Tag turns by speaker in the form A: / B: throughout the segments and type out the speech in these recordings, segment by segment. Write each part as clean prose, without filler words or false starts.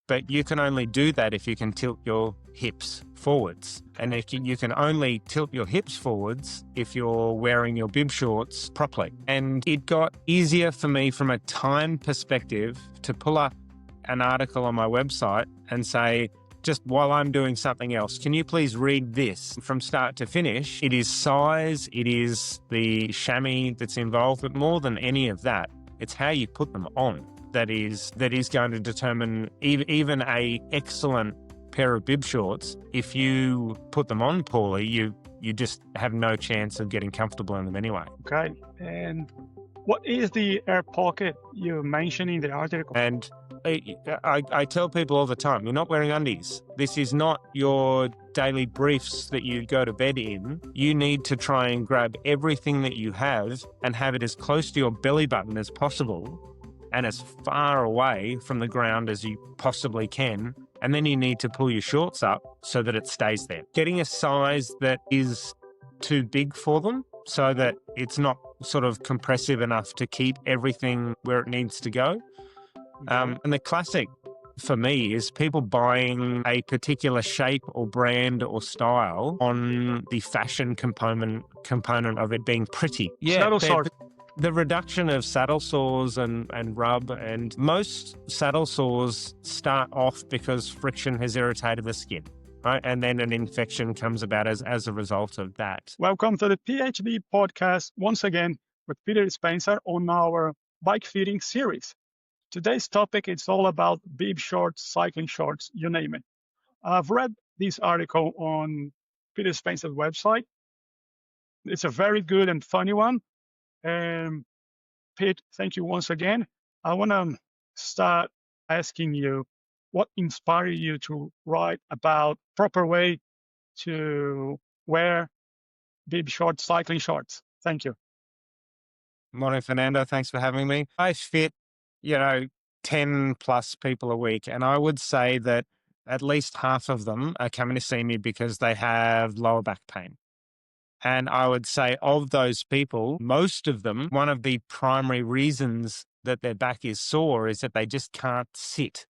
A: But you can only do that if you can tilt your hips forwards. And you can only tilt your hips forwards if you're wearing your bib shorts properly. And it got easier for me from a time perspective to pull up an article on my website and say, just while I'm doing something else, can you please read this from start to finish? It is size, it is the chamois that's involved, but more than any of that, it's how you put them on that is going to determine even a excellent pair of bib shorts. If you put them on poorly, you just have no chance of getting comfortable in them anyway.
B: Okay. And what is the air pocket you mentioned in the article?
A: And I tell people all the time, you're not wearing undies. This is not your daily briefs that you go to bed in. You need to try and grab everything that you have and have it as close to your belly button as possible and as far away from the ground as you possibly can. And then you need to pull your shorts up so that it stays there. Getting a size that is too big for them so that it's not sort of compressive enough to keep everything where it needs to go. And the classic for me is people buying a particular shape or brand or style on the fashion component of it being pretty.
B: Saddle sores.
A: The reduction of saddle sores and rub, and most saddle sores start off because friction has irritated the skin, right? And then an infection comes about as a result of that.
B: Welcome to the PHB podcast once again with Peter Spencer on our bike fitting series. Today's topic is all about bib shorts, cycling shorts, you name it. I've read this article on Peter Spencer's website. It's a very good and funny one. And Pete, thank you once again. I want to start asking you what inspired you to write about proper way to wear bib shorts, cycling shorts. Thank you.
A: Morning, Fernando. Thanks for having me. I fit 10 plus people a week. And I would say that at least half of them are coming to see me because they have lower back pain. And I would say of those people, most of them, one of the primary reasons that their back is sore is that they just can't sit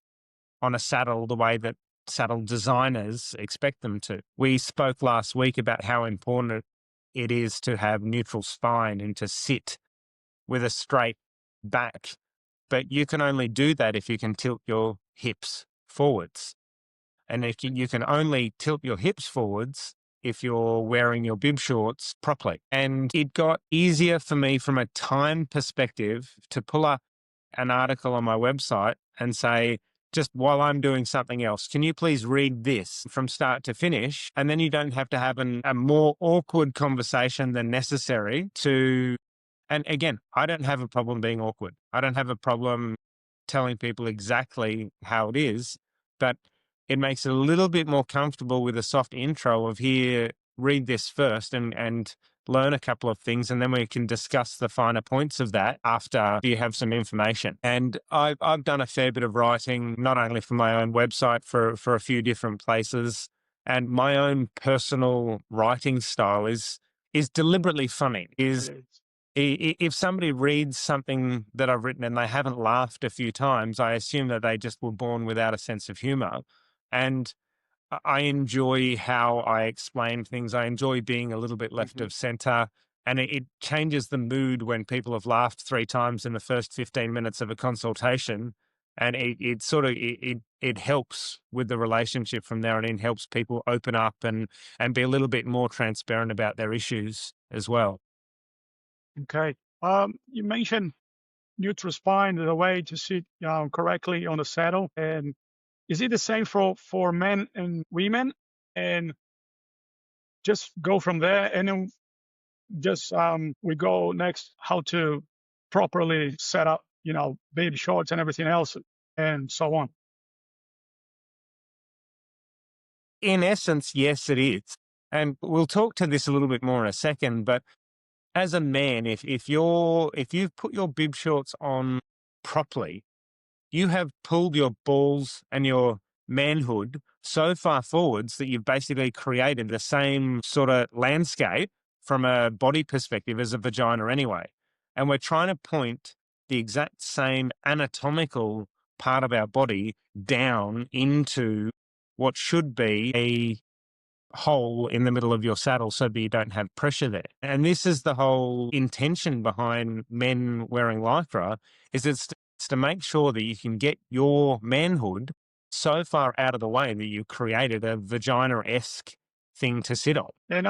A: on a saddle the way that saddle designers expect them to. We spoke last week about how important it is to have neutral spine and to sit with a straight back. But you can only do that if you can tilt your hips forwards. And you can only tilt your hips forwards if you're wearing your bib shorts properly. And it got easier for me from a time perspective to pull up an article on my website and say, just while I'm doing something else, can you please read this from start to finish? And then you don't have to have a more awkward conversation than necessary to... And again, I don't have a problem being awkward. I don't have a problem telling people exactly how it is, but it makes it a little bit more comfortable with a soft intro of here, read this first and learn a couple of things. And then we can discuss the finer points of that after you have some information. And I've done a fair bit of writing, not only for my own website, for a few different places. And my own personal writing style is deliberately funny. If somebody reads something that I've written and they haven't laughed a few times, I assume that they just were born without a sense of humor. And I enjoy how I explain things. I enjoy being a little bit left of center. And it changes the mood when people have laughed 3 times in the first 15 minutes of a consultation. And it helps with the relationship from there, and it helps people open up and be a little bit more transparent about their issues as well.
B: Okay. You mentioned neutral spine, the way to sit correctly on the saddle. And is it the same for men and women? And just go from there, and then just we go next how to properly set up, baby shorts and everything else, and so on.
A: In essence, yes, it is. And we'll talk to this a little bit more in a second, but as a man, if you've put your bib shorts on properly, you have pulled your balls and your manhood so far forwards that you've basically created the same sort of landscape from a body perspective as a vagina anyway. And we're trying to point the exact same anatomical part of our body down into what should be a hole in the middle of your saddle so that you don't have pressure there. And this is the whole intention behind men wearing lycra, is it's to make sure that you can get your manhood so far out of the way that you created a vagina-esque thing to sit on.
B: And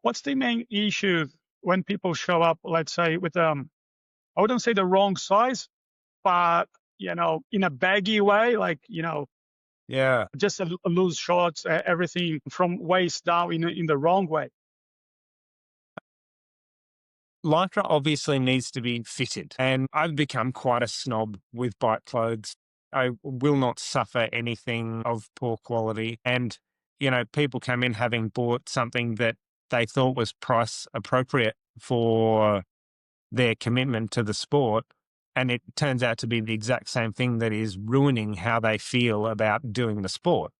B: what's the main issue when people show up, let's say, with I wouldn't say the wrong size, but in a baggy way, like
A: Yeah.
B: just a loose shorts, everything from waist down in the wrong way.
A: Lycra obviously needs to be fitted, and I've become quite a snob with bike clothes. I will not suffer anything of poor quality. And, people come in having bought something that they thought was price appropriate for their commitment to the sport. And it turns out to be the exact same thing that is ruining how they feel about doing the sport.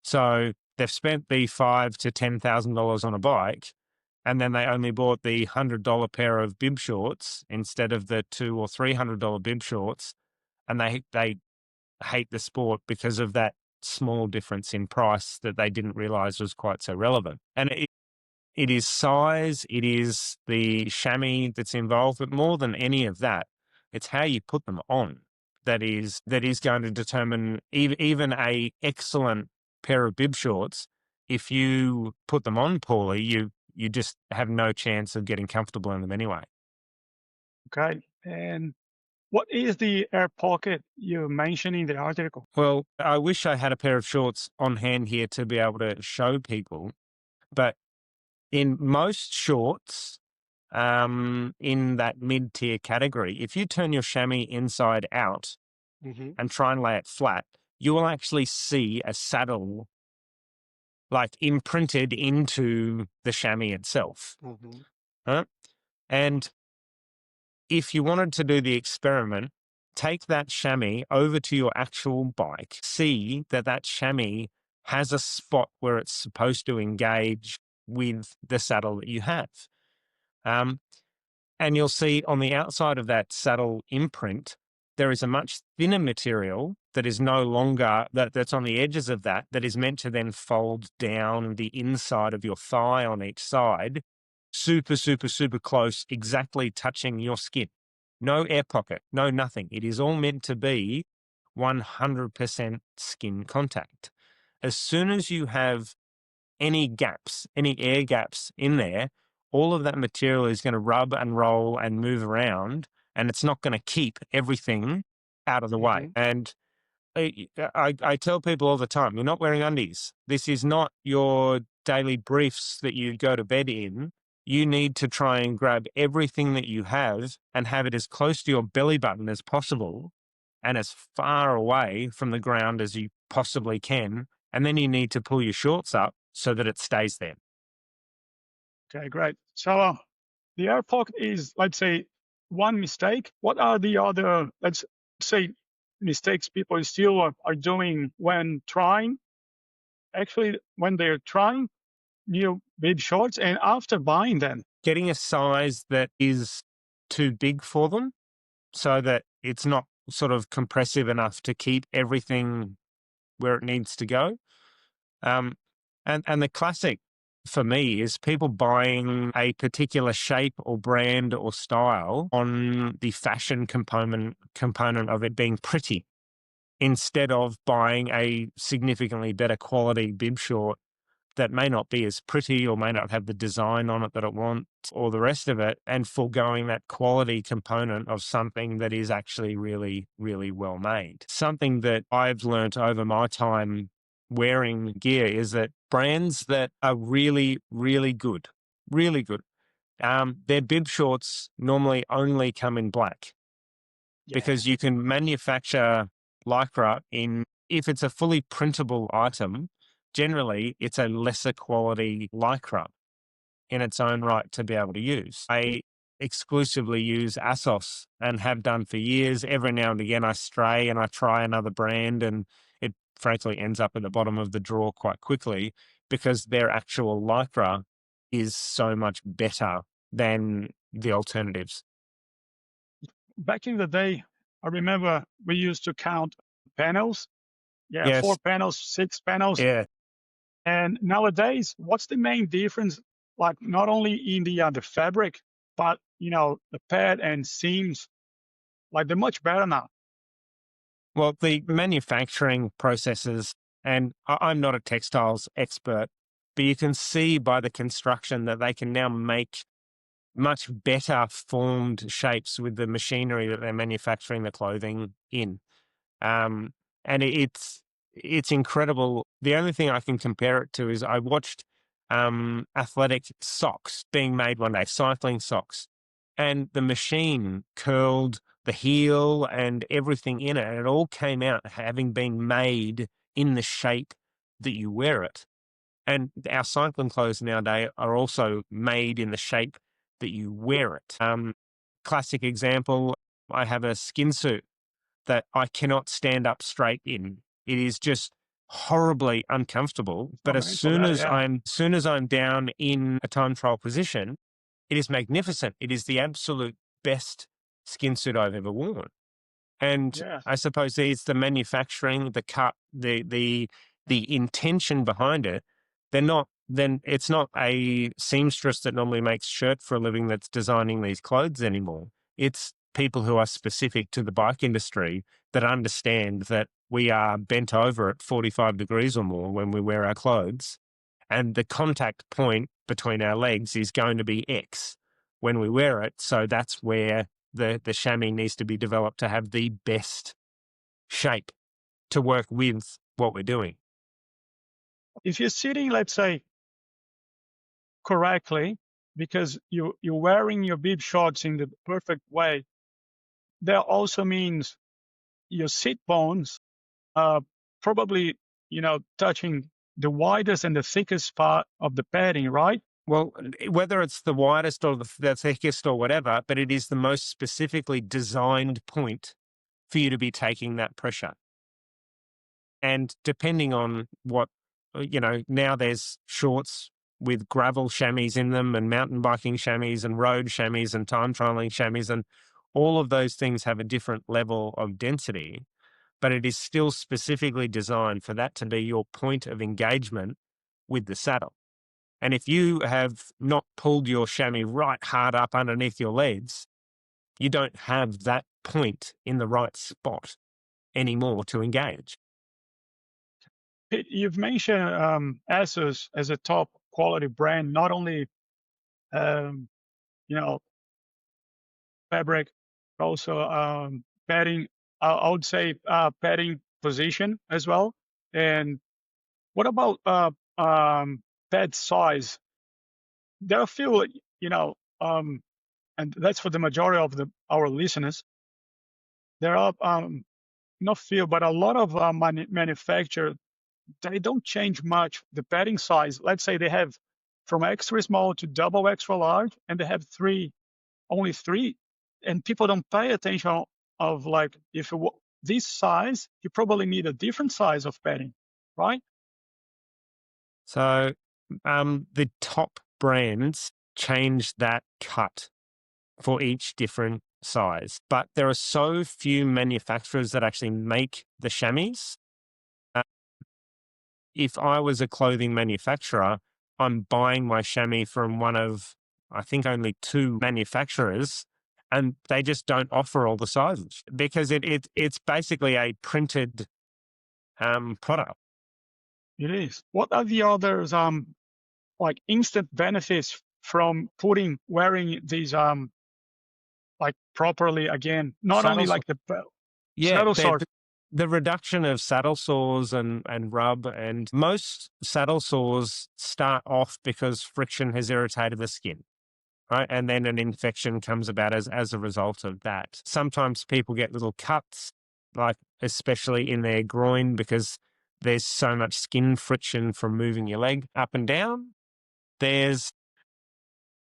A: So they've spent the $5,000 to $10,000 on a bike, and then they only bought the $100 pair of bib shorts instead of the $200 or $300 bib shorts, and they hate the sport because of that small difference in price that they didn't realize was quite so relevant. And it is size, it is the chamois that's involved, but more than any of that, it's how you put them on that is going to determine even a excellent pair of bib shorts. If you put them on poorly, you just have no chance of getting comfortable in them anyway.
B: Okay. And what is the air pocket you mentioned in the article?
A: Well, I wish I had a pair of shorts on hand here to be able to show people, but in most shorts, in that mid-tier category, if you turn your chamois inside out
B: Hmm.
A: and try and lay it flat, you will actually see a saddle like imprinted into the chamois itself.
B: Hmm.
A: Huh? And if you wanted to do the experiment, take that chamois over to your actual bike, see that that chamois has a spot where it's supposed to engage with the saddle that you have. Um, and you'll see on the outside of that saddle imprint, there is a much thinner material that is no longer, that's on the edges of that is meant to then fold down the inside of your thigh on each side, super, super, super close, exactly touching your skin. No air pocket, no nothing. It is all meant to be 100% skin contact. As soon as you have any gaps, any air gaps in there, all of that material is going to rub and roll and move around, and it's not going to keep everything out of the way.
B: Hmm.
A: And I tell people all the time, you're not wearing undies. This is not your daily briefs that you go to bed in. You need to try and grab everything that you have and have it as close to your belly button as possible and as far away from the ground as you possibly can. And then you need to pull your shorts up so that it stays there.
B: Okay, great. So the air pocket is, let's say, one mistake. What are the other, let's say, mistakes people still are doing when trying? Actually, when they're trying new bib shorts and after buying them.
A: Getting a size that is too big for them so that it's not sort of compressive enough to keep everything where it needs to go. Um, and the classic for me is people buying a particular shape or brand or style on the fashion component of it being pretty, instead of buying a significantly better quality bib short that may not be as pretty or may not have the design on it that it wants or the rest of it, and foregoing that quality component of something that is actually really, really well made. Something that I've learnt over my time wearing gear is that brands that are really, really good, their bib shorts normally only come in black,
B: Yeah.
A: because you can manufacture lycra in, if it's a fully printable item, generally it's a lesser quality lycra in its own right to be able to use. I exclusively use ASOS and have done for years. Every now and again I stray and I try another brand, and it frankly ends up at the bottom of the drawer quite quickly because their actual lycra is so much better than the alternatives.
B: Back in the day, I remember we used to count panels. Yeah, four
A: Yes.
B: panels, six panels.
A: Yeah.
B: And nowadays, what's the main difference? Like not only in the fabric, but the pad and seams. Like they're much better now.
A: Well, the manufacturing processes, and I'm not a textiles expert, but you can see by the construction that they can now make much better formed shapes with the machinery that they're manufacturing the clothing in. Um, and it's incredible. The only thing I can compare it to is I watched athletic socks being made one day, cycling socks, and the machine curled the heel and everything in it, and it all came out having been made in the shape that you wear it. And our cycling clothes nowadays are also made in the shape that you wear it. Classic example, I have a skin suit that I cannot stand up straight in. It is just horribly uncomfortable.
B: It's
A: But
B: not made for that. Yeah.
A: soon as I'm down in a time trial position, it is magnificent. It is the absolute best skin suit I've ever worn. And
B: Yeah.
A: I suppose it's the manufacturing, the cut, the intention behind it. Then it's not a seamstress that normally makes shirt for a living that's designing these clothes anymore. It's people who are specific to the bike industry that understand that we are bent over at 45 degrees or more when we wear our clothes. And the contact point between our legs is going to be X when we wear it. So that's where the chamois needs to be developed to have the best shape to work with what we're doing.
B: If you're sitting, let's say, correctly, because you're wearing your bib shorts in the perfect way, that also means your sit bones are probably touching the widest and the thickest part of the padding, right?
A: Well, whether it's the widest or the thickest or whatever, but it is the most specifically designed point for you to be taking that pressure. And depending on what, now there's shorts with gravel chamois in them and mountain biking chamois and road chamois and time trialing chamois. And all of those things have a different level of density, but it is still specifically designed for that to be your point of engagement with the saddle. And if you have not pulled your chamois right hard up underneath your legs, you don't have that point in the right spot anymore to engage.
B: You've mentioned ASUS as a top quality brand, not only um, you know fabric, but also padding. I would say padding position as well. And what about pad size? There are a few, and that's for the majority of our listeners. There are not few, but a lot of manufacturers, they don't change much the padding size. Let's say they have from extra small to double extra large, and they have only three, and people don't pay attention of like if this size, you probably need a different size of padding, right?
A: So the top brands change that cut for each different size, but there are so few manufacturers that actually make the chamois. Uh, if I was a clothing manufacturer, I'm buying my chamois from one of, I think, only two manufacturers, and they just don't offer all the sizes because it's basically a printed product.
B: It is. What are the others like instant benefits from wearing these like properly again? Not only
A: Saddles,
B: like the
A: yeah,
B: saddle sores.
A: the reduction of saddle sores and rub, and most saddle sores start off because friction has irritated the skin. Right. And then an infection comes about as a result of that. Sometimes people get little cuts, like especially in their groin, because there's so much skin friction from moving your leg up and down. There's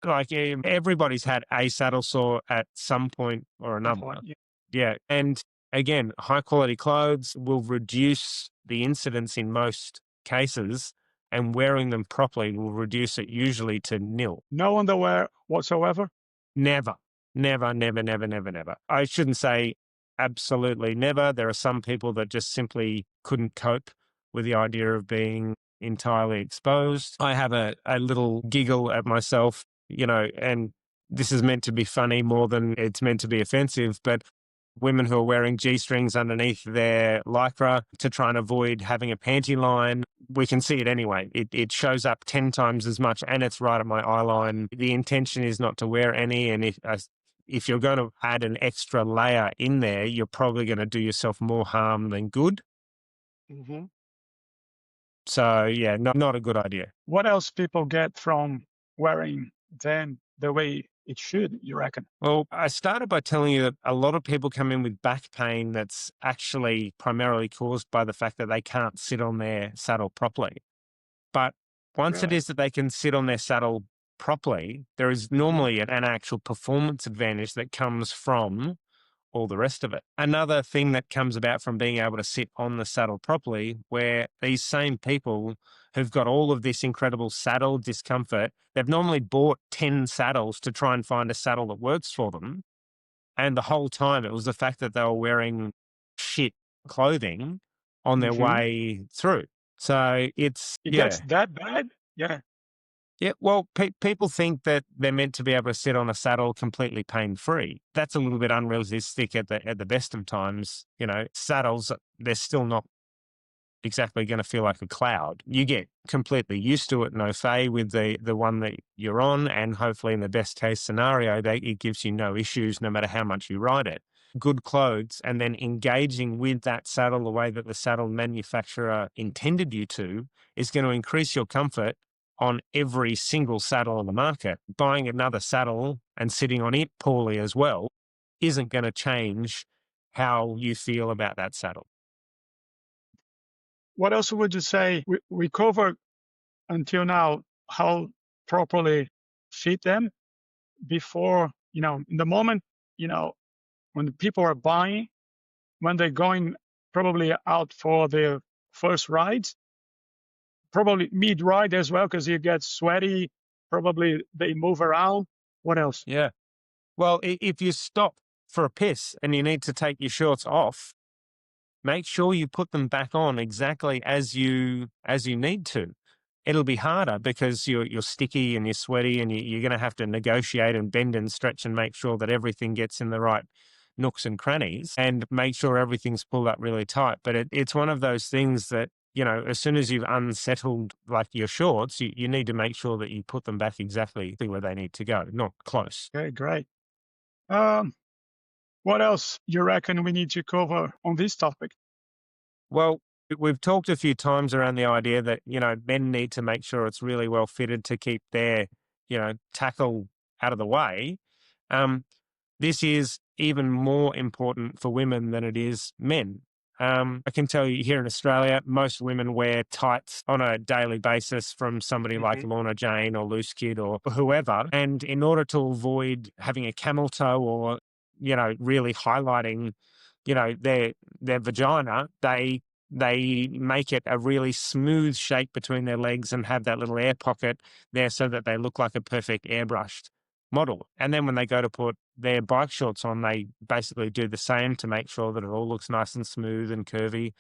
A: like everybody's had a saddle sore at some point or another.
B: Yeah.
A: Yeah. And again, high quality clothes will reduce the incidence in most cases, and wearing them properly will reduce it usually to nil.
B: No underwear whatsoever.
A: Never, never, never, never, never, never. I shouldn't say absolutely never. There are some people that just simply couldn't cope with the idea of being entirely exposed. I have a little giggle at myself, and this is meant to be funny more than it's meant to be offensive, but women who are wearing G-strings underneath their lycra to try and avoid having a panty line, we can see it anyway. It shows up 10 times as much, and it's right at my eye line. The intention is not to wear any, and if you're going to add an extra layer in there, you're probably going to do yourself more harm than good.
B: Hmm.
A: So yeah, not a good idea.
B: What else people get from wearing them the way it should, you reckon?
A: Well, I started by telling you that a lot of people come in with back pain that's actually primarily caused by the fact that they can't sit on their saddle properly. But once it
B: Really?
A: is that they can sit on their saddle properly, there is
B: Hmm.
A: normally an actual performance advantage that comes from all the rest of it. Another thing that comes about from being able to sit on the saddle properly, where these same people who've got all of this incredible saddle discomfort, they've normally bought 10 saddles to try and find a saddle that works for them. And the whole time it was the fact that they were wearing shit clothing on their
B: Hmm.
A: way through. So it's,
B: It gets
A: yeah.
B: that bad? Yeah.
A: Yeah, well, people think that they're meant to be able to sit on a saddle completely pain-free. That's a little bit unrealistic at the best of times. Saddles, they're still not exactly going to feel like a cloud. You get completely used to it, no fay, with the one that you're on, and hopefully in the best case scenario, it gives you no issues no matter how much you ride it. Good clothes, and then engaging with that saddle the way that the saddle manufacturer intended you to is going to increase your comfort on every single saddle on the market. Buying another saddle and sitting on it poorly as well isn't going to change how you feel about that saddle.
B: What else would you say? We covered until now how properly fit them before, in the moment, you know, when the people are buying, when they're going probably out for their first rides, probably mid ride as well, because you get sweaty, probably they move around. What else?
A: Yeah. Well, if you stop for a piss and you need to take your shorts off, make sure you put them back on exactly as you need to. It'll be harder because you're sticky and you're sweaty, and you're going to have to negotiate and bend and stretch and make sure that everything gets in the right nooks and crannies, and make sure everything's pulled up really tight. But it's one of those things that, as soon as you've unsettled like your shorts, you need to make sure that you put them back exactly where they need to go, not close.
B: Okay, great. Um, what else you reckon we need to cover on this topic?
A: Well, we've talked a few times around the idea that, men need to make sure it's really well fitted to keep their, tackle out of the way. Um, this is even more important for women than it is men. I can tell you here in Australia, most women wear tights on a daily basis from somebody like
B: Hmm.
A: Lorna Jane or Loose Kid or whoever. And in order to avoid having a camel toe or, really highlighting, their vagina, they make it a really smooth shape between their legs and have that little air pocket there so that they look like a perfect airbrushed model. And then when they go to put their bike shorts on, they basically do the same to make sure that it all looks nice and smooth and curvy.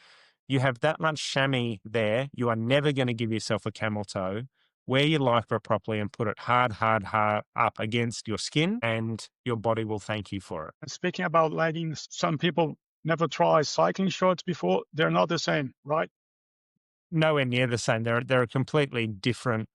A: You have that much chamois there. You are never going to give yourself a camel toe. Wear your lycra properly and put it hard, hard, hard up against your skin, and your body will thank you for it.
B: And speaking about leggings, some people never try cycling shorts before. They're not the same, right?
A: Nowhere near the same. They're a completely different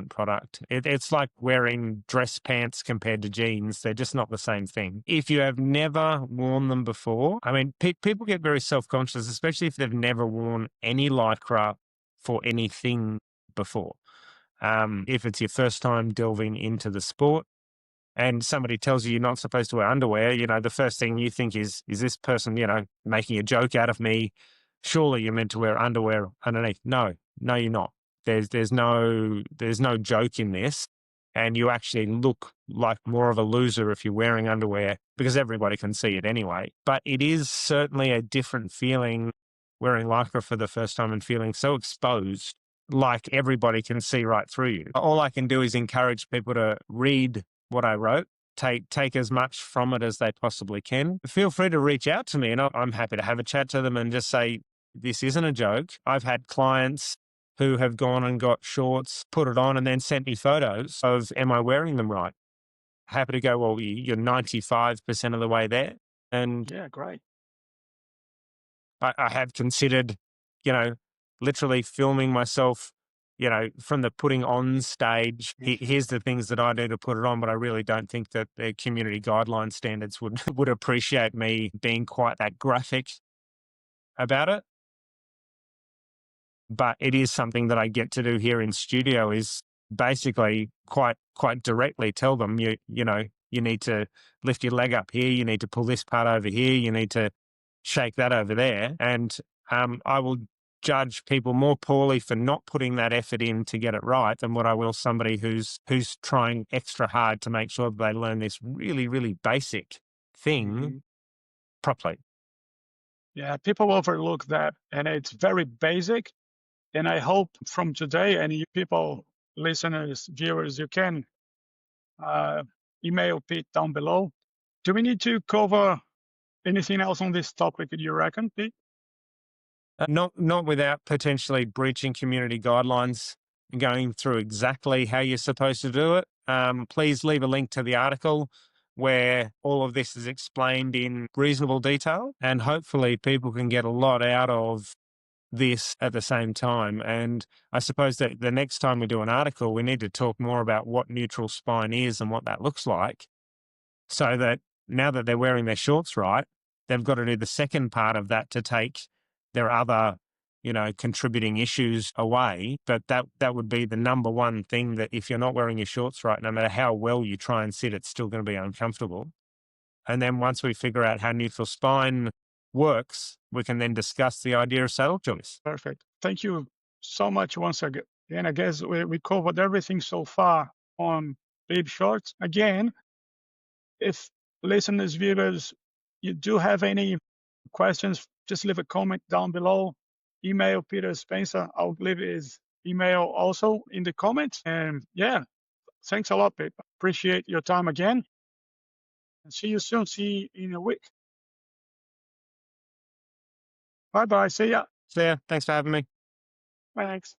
A: product. It's like wearing dress pants compared to jeans. They're just not the same thing. If you have never worn them before, I mean, people get very self-conscious, especially if they've never worn any lycra for anything before. If it's your first time delving into the sport, and somebody tells you you're not supposed to wear underwear, the first thing you think is this person, making a joke out of me? Surely you're meant to wear underwear underneath. No, no, you're not. There's no joke in this. And you actually look like more of a loser if you're wearing underwear, because everybody can see it anyway. But it is certainly a different feeling wearing lycra for the first time and feeling so exposed, like everybody can see right through you. All I can do is encourage people to read what I wrote, take as much from it as they possibly can. Feel free to reach out to me, and I'm happy to have a chat to them and just say, this isn't a joke. I've had clients who have gone and got shorts, put it on, and then sent me photos of, am I wearing them right? Happy to go, well, you're 95% of the way there. And
B: Yeah, great.
A: I have considered, you know, literally filming myself, from the putting on stage. Here's the things that I do to put it on, but I really don't think that the community guideline standards would would appreciate me being quite that graphic about it. But it is something that I get to do here in studio, is basically quite directly tell them, you need to lift your leg up here, you need to pull this part over here, you need to shake that over there. And I will judge people more poorly for not putting that effort in to get it right than what I will somebody who's trying extra hard to make sure that they learn this really, really basic thing
B: Mhm.
A: properly.
B: Yeah, people overlook that, and it's very basic. And I hope from today, and you people, listeners, viewers, you can uh, email Pete down below. Do we need to cover anything else on this topic, do you reckon, Pete?
A: Not without potentially breaching community guidelines and going through exactly how you're supposed to do it. Please leave a link to the article where all of this is explained in reasonable detail, and hopefully people can get a lot out of this at the same time. And I suppose that the next time we do an article, we need to talk more about what neutral spine is and what that looks like, so that now that they're wearing their shorts right, they've got to do the second part of that to take their other, contributing issues away. But that would be the number one thing, that if you're not wearing your shorts right, no matter how well you try and sit, it's still going to be uncomfortable. And then once we figure out how neutral spine works, we can then discuss the idea of saddle joints.
B: Perfect. Thank you so much once again. And I guess we covered everything so far on bib shorts. Again, if listeners, viewers, you do have any questions, just leave a comment down below. Email Peter Spencer. I'll leave his email also in the comments. And yeah, thanks a lot, Pete. Appreciate your time again. And see you soon. See you in a week. Bye bye. See ya.
A: So yeah, thanks for having me.
B: Thanks.